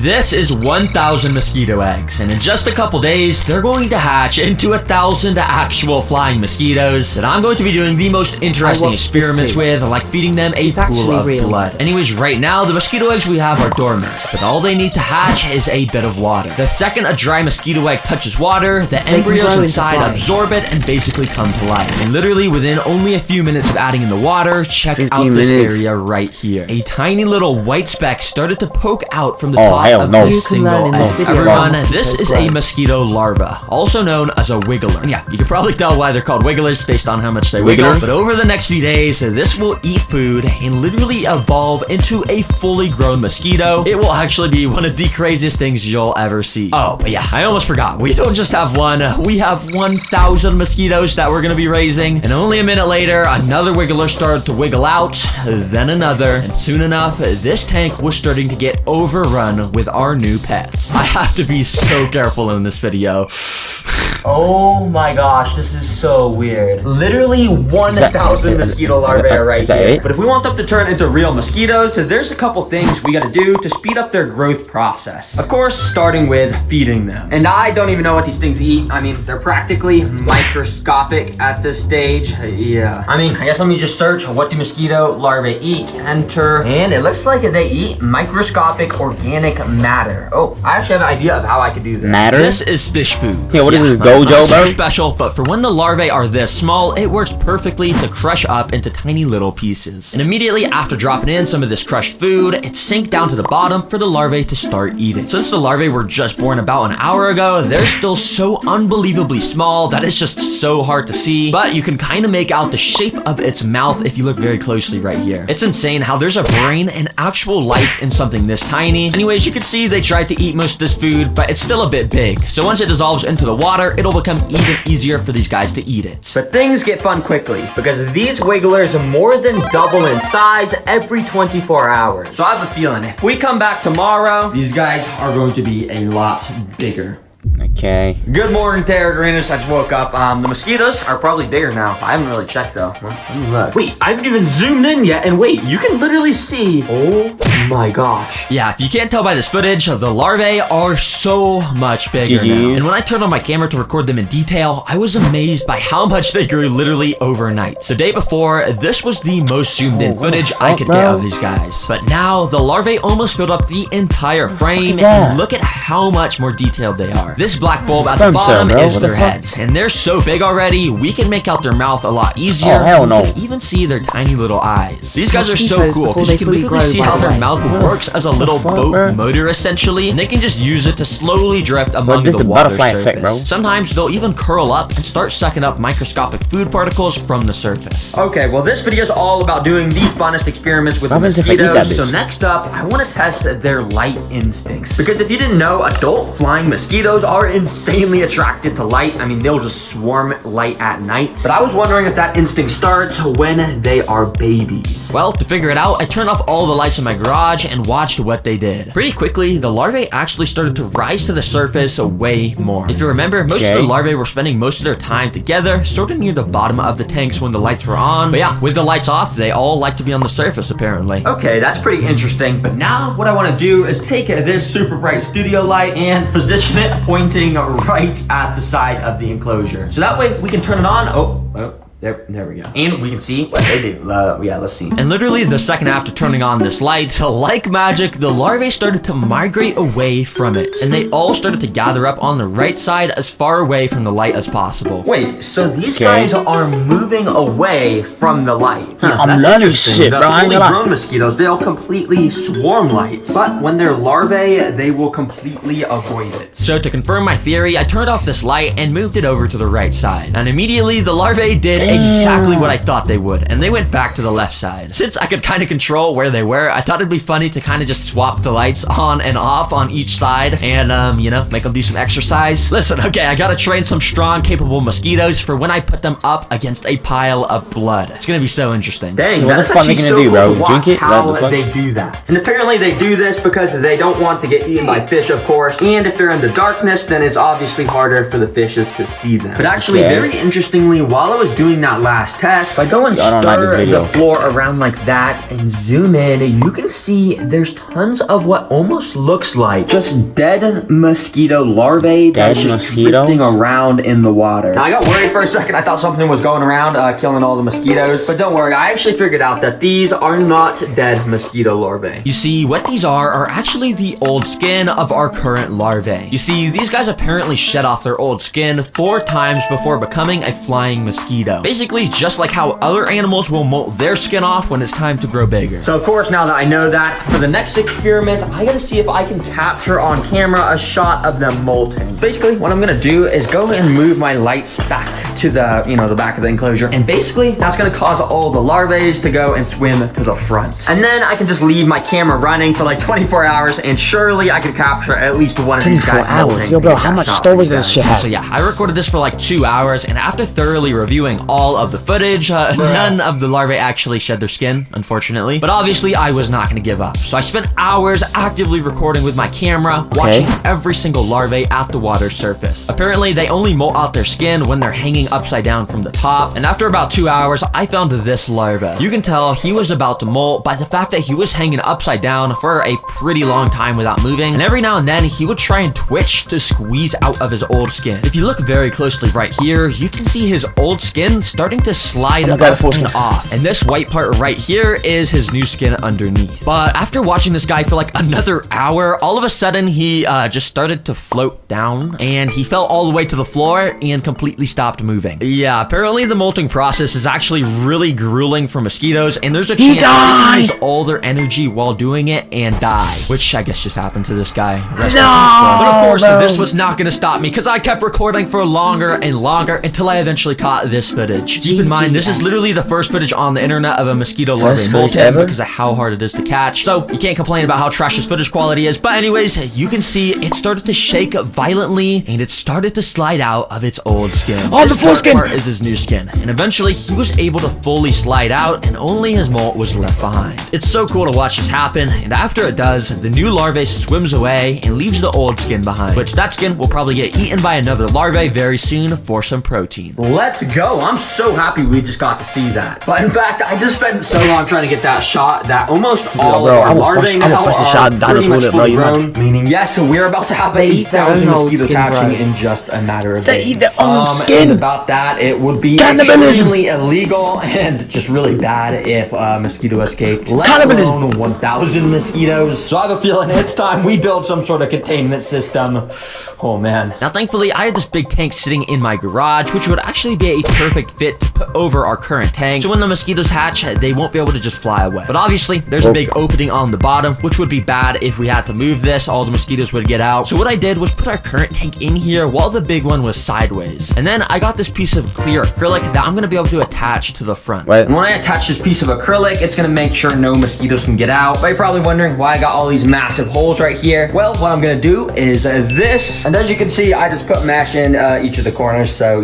This is 1,000 mosquito eggs, and in just a couple days, they're going to hatch into 1,000 actual flying mosquitoes that I'm going to be doing the most interesting experiments with, like feeding them a pool of blood. Anyways, right now, the mosquito eggs we have are dormant, but all they need to hatch is a bit of water. The second a dry mosquito egg touches water, the embryos inside absorb it and basically come to life. And literally within only a few minutes of adding in the water, check out this area right here. A tiny little white speck started to poke out from the top of a single egg. Everyone, this is a mosquito larva, also known as a wiggler. And yeah, you can probably tell why they're called wigglers based on how much they wiggle. But over the next few days, this will eat food and literally evolve into a fully grown mosquito. It will actually be one of the craziest things you'll ever see. Oh, but yeah, I almost forgot. We don't just have one, we have 1,000 mosquitoes that we're gonna be raising. And only a minute later, another wiggler started to wiggle out, then another, and soon enough, this tank was starting to get overrun with our new pets. I have to be so careful in this video. Oh my gosh, this is so weird. Literally 1,000 mosquito larvae are right here. But if we want them to turn into real mosquitoes, there's a couple things we gotta do to speed up their growth process. Of course, starting with feeding them. And I don't even know what these things eat. I mean, they're practically microscopic at this stage. Yeah. I mean, I guess let me just search what do mosquito larvae eat. Enter. And it looks like they eat microscopic organic matter. Oh, I actually have an idea of how I could do this. Matter? This is fish food. Yeah, what is this? Gojo, bro? Special, but for when the larvae are this small, it works perfectly to crush up into tiny little pieces. And immediately after dropping in some of this crushed food, it sank down to the bottom for the larvae to start eating. Since the larvae were just born about an hour ago, they're still so unbelievably small that it's just so hard to see, but you can kind of make out the shape of its mouth if you look very closely right here. It's insane how there's a brain and actual life in something this tiny. Anyways, you can see they tried to eat most of this food, but it's still a bit big. So once it dissolves into the water, it'll become even easier for these guys to eat it. But things get fun quickly because these wigglers more than double in size every 24 hours. So I have a feeling if we come back tomorrow, these guys are going to be a lot bigger. Okay. Good morning, Terragrinos. I just woke up. The mosquitoes are probably bigger now. I haven't really checked though. Let me look. Wait, I haven't even zoomed in yet. And wait, you can literally see. Oh my gosh. Yeah, if you can't tell by this footage, the larvae are so much bigger now. And when I turned on my camera to record them in detail, I was amazed by how much they grew literally overnight. The day before, this was the most zoomed in footage I could get of these guys. But now, the larvae almost filled up the entire frame. And look at how much more detailed they are. This black bulb at the bottom is their heads, and they're so big already, we can make out their mouth a lot easier. Oh, hell no. You can even see their tiny little eyes. These guys are so cool because you can literally see how their mouth works as a little boat motor essentially, and they can just use it to slowly drift among the water surface. Sometimes they'll even curl up and start sucking up microscopic food particles from the surface. Okay, well this video is all about doing the funnest experiments with the mosquitoes. So next up, I want to test their light instincts. Because if you didn't know, adult flying mosquitoes are insanely attracted to light. I mean, they'll just swarm light at night. But I was wondering if that instinct starts when they are babies. Well, to figure it out, I turned off all the lights in my garage and watched what they did. Pretty quickly, the larvae actually started to rise to the surface way more. If you remember, most of the larvae were spending most of their time together, sort of near the bottom of the tanks when the lights were on. But yeah, with the lights off, they all like to be on the surface apparently. Okay, that's pretty interesting. But now what I want to do is take this super bright studio light and position it pointing right at the side of the enclosure. So that way we can turn it on. Oh, there we go. And we can see what they do. Yeah, let's see. And literally the second after turning on this light, like magic, the larvae started to migrate away from it. And they all started to gather up on the right side as far away from the light as possible. Wait, so these guys are moving away from the light. I'm learning shit, bro. The fully grown mosquitoes, they'll completely swarm light. But when they're larvae, they will completely avoid it. So to confirm my theory, I turned off this light and moved it over to the right side. And immediately the larvae did exactly what I thought they would, and they went back to the left side. Since I could kind of control where they were, I thought it'd be funny to kind of just swap the lights on and off on each side and, you know, make them do some exercise. Listen, okay, I gotta train some strong, capable mosquitoes for when I put them up against a pile of blood. It's gonna be so interesting. Dang, what the fuck are they gonna do, bro? Drink it? How they do that. And apparently they do this because they don't want to get eaten by fish, of course, and if they're in the darkness, then it's obviously harder for the fishes to see them. But actually, very interestingly, while I was doing doing that last test. If I go and I don't like this stir video. the floor around like that and zoom in, you can see there's tons of what almost looks like just dead mosquito larvae that's just drifting around in the water. Now, I got worried for a second. I thought something was going around killing all the mosquitoes, but don't worry, I actually figured out that these are not dead mosquito larvae. You see, what these are actually the old skin of our current larvae. You see, these guys apparently shed off their old skin 4 times before becoming a flying mosquito. Basically, just like how other animals will molt their skin off when it's time to grow bigger. So of course, now that I know that, for the next experiment, I gotta see if I can capture on camera a shot of them molting. Basically, what I'm gonna do is go and move my lights back to the, the back of the enclosure, and basically that's gonna cause all the larvae to go and swim to the front. And then I can just leave my camera running for like 24 hours, and surely I could capture at least one of these guys. 24 hours? Yo, bro, how much storage does this shit have? So yeah, I recorded this for like 2 hours, and after thoroughly reviewing all of the footage, none of the larvae actually shed their skin, unfortunately. But obviously, I was not gonna give up. So I spent hours actively recording with my camera, watching every single larvae at the water surface. Apparently, they only molt out their skin when they're hanging upside down from the top, and after about 2 hours, I found this larva. You can tell he was about to molt by the fact that he was hanging upside down for a pretty long time without moving, and every now and then he would try and twitch to squeeze out of his old skin. If you look very closely right here, you can see his old skin starting to slide up and off, and this white part right here is his new skin underneath. But after watching this guy for like another hour, all of a sudden he just started to float down, and he fell all the way to the floor and completely stopped moving. Yeah, apparently the molting process is actually really grueling for mosquitoes, and there's a chance they lose all their energy while doing it and die, which I guess just happened to this guy. But of course, this was not going to stop me, because I kept recording for longer and longer until I eventually caught this footage. Keep in mind, this is literally the first footage on the internet of a mosquito larvae molting because of how hard it is to catch. So you can't complain about how trash this footage quality is. But anyways, you can see it started to shake violently, and it started to slide out of its old skin. Oh, the full skin part is his new skin, and eventually he was able to fully slide out, and only his molt was left behind. It's so cool to watch this happen, and after it does, the new larvae swims away and leaves the old skin behind, which that skin will probably get eaten by another larvae very soon for some protein. Let's go. I'm so happy we just got to see that. But in fact, I just spent so long trying to get that shot that almost all of our larvae now are pretty much fully grown, meaning yes, we're about to have 8,000 mosquitoes hatching in just a matter of days. They eat their own skin. And about that, it would be extremely illegal and just really bad if a mosquito escaped, let alone 1,000 mosquitoes. So I have a feeling it's time we build some sort of containment system. Oh man. Now thankfully, I had this big tank sitting in my garage, which would actually be a perfect fit to put over our current tank, so when the mosquitoes hatch, they won't be able to just fly away. But obviously, there's a big opening on the bottom, which would be bad if we had to move this. All the mosquitoes would get out. So what I did was put our current tank in here while the big one was sideways. And then I got this piece of clear acrylic that I'm gonna be able to attach to the front. And when I attach this piece of acrylic, it's gonna make sure no mosquitoes can get out. But you're probably wondering why I got all these massive holes right here. Well, what I'm gonna do is this, and as you can see, I just put mesh in each of the corners, so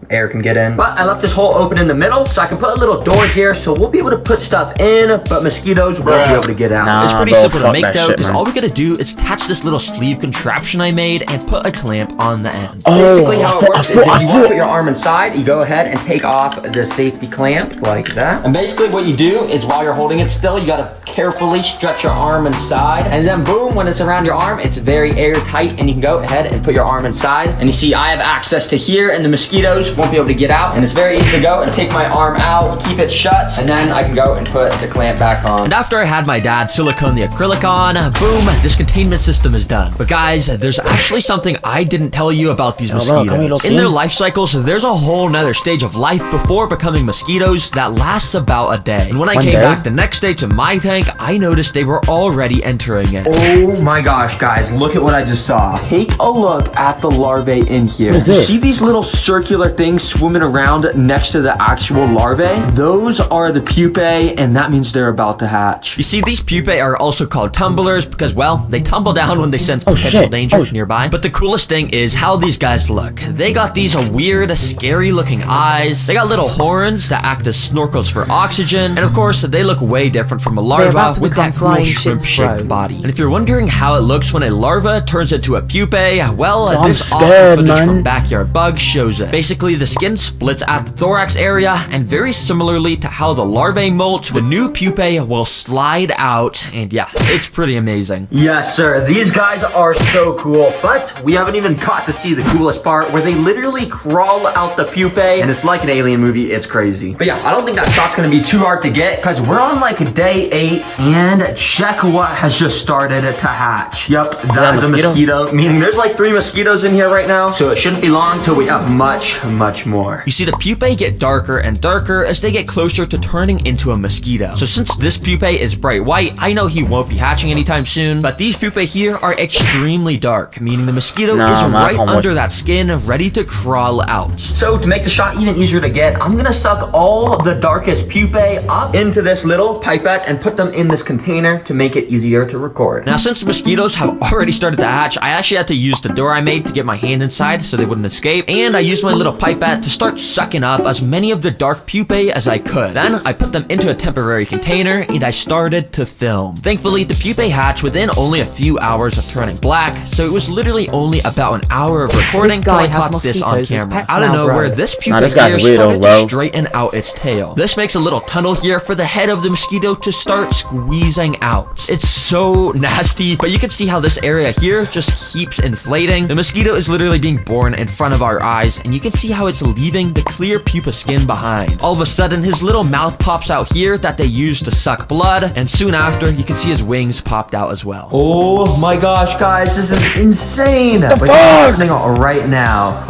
air can get in. But I left this hole open in the middle, so I can put a little door here, so we'll be able to put stuff in, but mosquitoes won't be able to get out. It's pretty simple to make though, because all we gotta do is attach this little sleeve contraption I made and put a clamp on the end. Basically how it works is if you want to put your arm inside, you go ahead and take off the safety clamp like that. And basically what you do is while you're holding it still, you gotta carefully stretch your arm inside, and then boom, when it's around your arm, it's very airtight, and you can go ahead and put your arm inside. And you see I have access to here, and the mosquitoes won't be able to get out, and it's very easy to go and take my arm out, keep it shut, and then I can go and put the clamp back on. And after I had my dad silicone the acrylic on, boom, this containment system is done. But guys, there's actually something I didn't tell you about these mosquitoes. In their life cycles, there's a whole nother stage of life before becoming mosquitoes that lasts about a day. And when I came back the next day to my tank, I noticed they were already entering it. Oh my gosh, guys, look at what I just saw. Take a look at the larvae in here. See these little circular things swimming around next to the actual larvae? Those are the pupae, and that means they're about to hatch. You see, these pupae are also called tumblers because, well, they tumble down when they sense potential danger nearby. But the coolest thing is how these guys look. They got these weird, scary looking eyes. They got little horns that act as snorkels for oxygen. And of course, they look way different from a larva with that cool shrimp-shaped body. And if you're wondering how it looks when a larva turns into a pupae, well, this awesome footage from Backyard Bugs shows it. Basically, the skin splits at the thorax area, and very similarly to how the larvae molt, the new pupae will slide out, and yeah, it's pretty amazing. Yes, sir. These guys are so cool, but we haven't even got to see the coolest part where they literally crawl out the pupae, and it's like an alien movie. It's crazy. But yeah, I don't think that shot's gonna be too hard to get because we're on like day 8, and check what has just started to hatch. Yep, that is a mosquito, meaning there's like 3 mosquitoes in here right now, so it shouldn't be long till we have much more. You see, the pupae get darker and darker as they get closer to turning into a mosquito. So since this pupae is bright white, I know he won't be hatching anytime soon, but these pupae here are extremely dark, meaning the mosquito is right under that skin, ready to crawl out. So to make the shot even easier to get, I'm gonna suck all the darkest pupae up into this little pipette and put them in this container to make it easier to record. Now, since the mosquitoes have already started to hatch, I actually had to use the door I made to get my hand inside so they wouldn't escape, and I used my little pipette to start sucking up as many of the dark pupae as I could. Then I put them into a temporary container and I started to film. Thankfully, the pupae hatched within only a few hours of turning black, so it was literally only about an hour of recording till I caught this on camera. Out of nowhere, this pupae here started to straighten out its tail. This makes a little tunnel here for the head of the mosquito to start squeezing out. It's so nasty, but you can see how this area here just keeps inflating. The mosquito is literally being born in front of our eyes, and you can see how it's leaving the clear pupa skin behind. All of a sudden, his little mouth pops out here that they use to suck blood, and soon after, you can see his wings popped out as well. Oh my gosh, guys, this is insane! The fuck? Happening right now.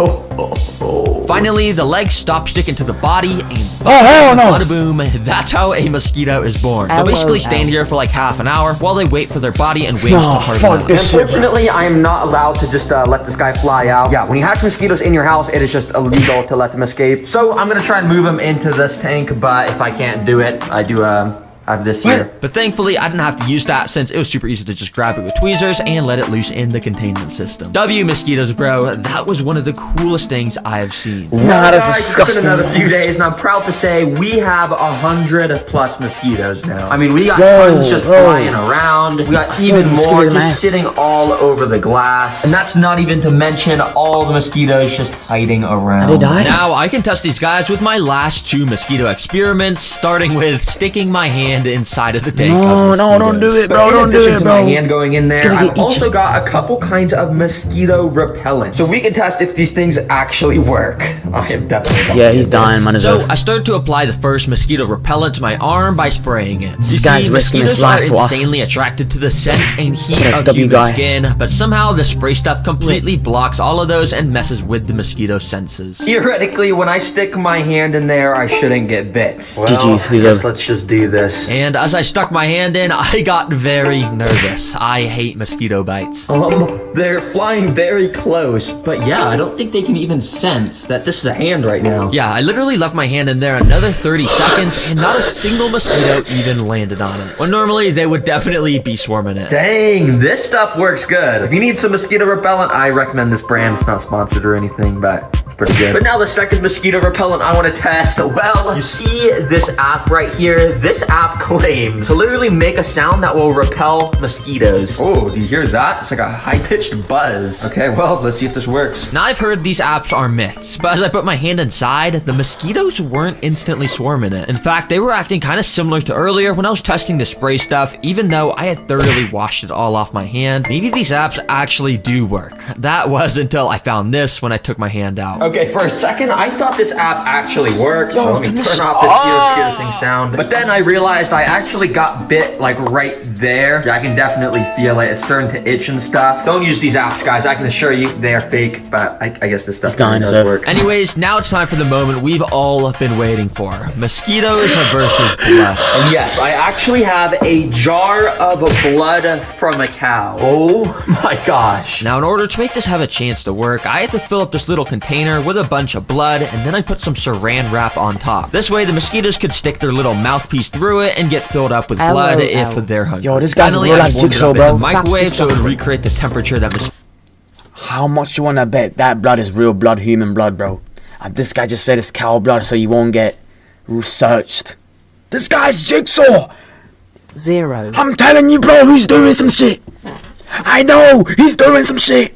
Finally, the legs stop sticking to the body, and hell no! Bada boom, that's how a mosquito is born. They'll basically stand here for like half an hour while they wait for their body and wings to harden up. Unfortunately, I am not allowed to just let this guy fly out. Yeah, when you hatch mosquitoes in your house, it is just illegal to let them escape. So I'm gonna try and move them into this tank, but if I can't do it, I do have this here. But thankfully, I didn't have to use that since it was super easy to just grab it with tweezers and let it loose in the containment system. W mosquitoes, bro. That was one of the coolest things I have seen. Nah, that's disgusting. It's been another few days, and I'm proud to say we have 100+ mosquitoes now. I mean, we got tons just flying around. We got even more just sitting all over the glass. And that's not even to mention all the mosquitoes just hiding around. They died? Now, I can test these guys with my last 2 mosquito experiments, starting with sticking my hand inside of the tank. No, don't do it, bro. Don't do it, bro. My hand going in there. I've also got a couple kinds of mosquito repellent, so we can test if these things actually work. I am definitely. Yeah, he's dying, man. So I started to apply the first mosquito repellent to my arm by spraying it. This guy's risking his life for us. Mosquitoes are insanely attracted to the scent and heat of human skin, but somehow the spray stuff completely blocks all of those and messes with the mosquito senses. Theoretically, when I stick my hand in there, I shouldn't get bit. Well, let's just do this. And as I stuck my hand in, I got very nervous. I hate mosquito bites. They're flying very close, but yeah, I don't think they can even sense that this is a hand right now. Yeah, I literally left my hand in there another 30 seconds, and not a single mosquito even landed on it. When normally, they would definitely be swarming it. Dang, this stuff works good. If you need some mosquito repellent, I recommend this brand. It's not sponsored or anything, but it's pretty good. But now the second mosquito repellent I want to test. Well, you see this app right here? This app claims to literally make a sound that will repel mosquitoes. Oh, do you hear that? It's like a high-pitched buzz. Okay, well, let's see if this works. Now, I've heard these apps are myths, but as I put my hand inside, the mosquitoes weren't instantly swarming it. In fact, they were acting kind of similar to earlier when I was testing the spray stuff, even though I had thoroughly washed it all off my hand. Maybe these apps actually do work. That was until I found this when I took my hand out. Okay, for a second, I thought this app actually worked. So let me turn off this piercing sound. But then I realized I actually got bit like right there. I can definitely feel it. It's starting to itch and stuff. Don't use these apps, guys. I can assure you they are fake, but I guess this stuff does work. Anyways, now it's time for the moment we've all been waiting for. Mosquitoes versus blood. And yes, I actually have a jar of blood from a cow. Oh my gosh. Now, in order to make this have a chance to work, I had to fill up this little container with a bunch of blood, and then I put some saran wrap on top. This way, the mosquitoes could stick their little mouthpiece through it and get filled up with blood if they're hungry. Yo, this guy's real like Jigsaw, bro. The microwave so it would recreate the temperature that How much you wanna bet that blood is real blood, human blood, bro? And this guy just said it's cow blood so you won't get researched. This guy's Jigsaw! 0. I'm telling you, bro, he's doing some shit. I know, he's doing some shit.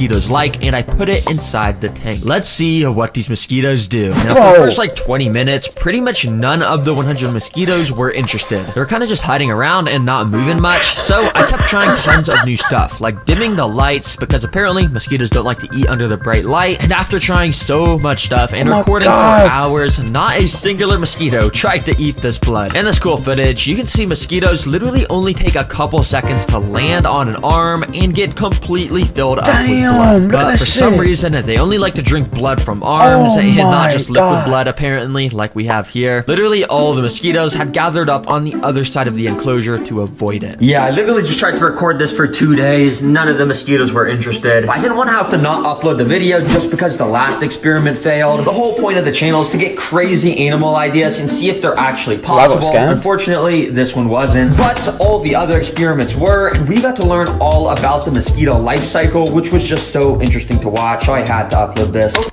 mosquitoes like, and I put it inside the tank. Let's see what these mosquitoes do. Now, for Bro. the first like 20 minutes, pretty much none of the 100 mosquitoes were interested. They were kind of just hiding around and not moving much, so I kept trying tons of new stuff, like dimming the lights, because apparently mosquitoes don't like to eat under the bright light. And after trying so much stuff and recording for hours, not a singular mosquito tried to eat this blood. In this cool footage, you can see mosquitoes literally only take a couple seconds to land on an arm and get completely filled up with blood. But for some reason, they only like to drink blood from arms and not just liquid blood, apparently, like we have here. Literally all the mosquitoes had gathered up on the other side of the enclosure to avoid it. Yeah, I literally just tried to record this for 2 days. None of the mosquitoes were interested. I didn't want to have to not upload the video just because the last experiment failed. The whole point of the channel is to get crazy animal ideas and see if they're actually possible. Unfortunately, this one wasn't, but all the other experiments were, and we got to learn all about the mosquito life cycle, which was just so interesting to watch, so I had to upload this.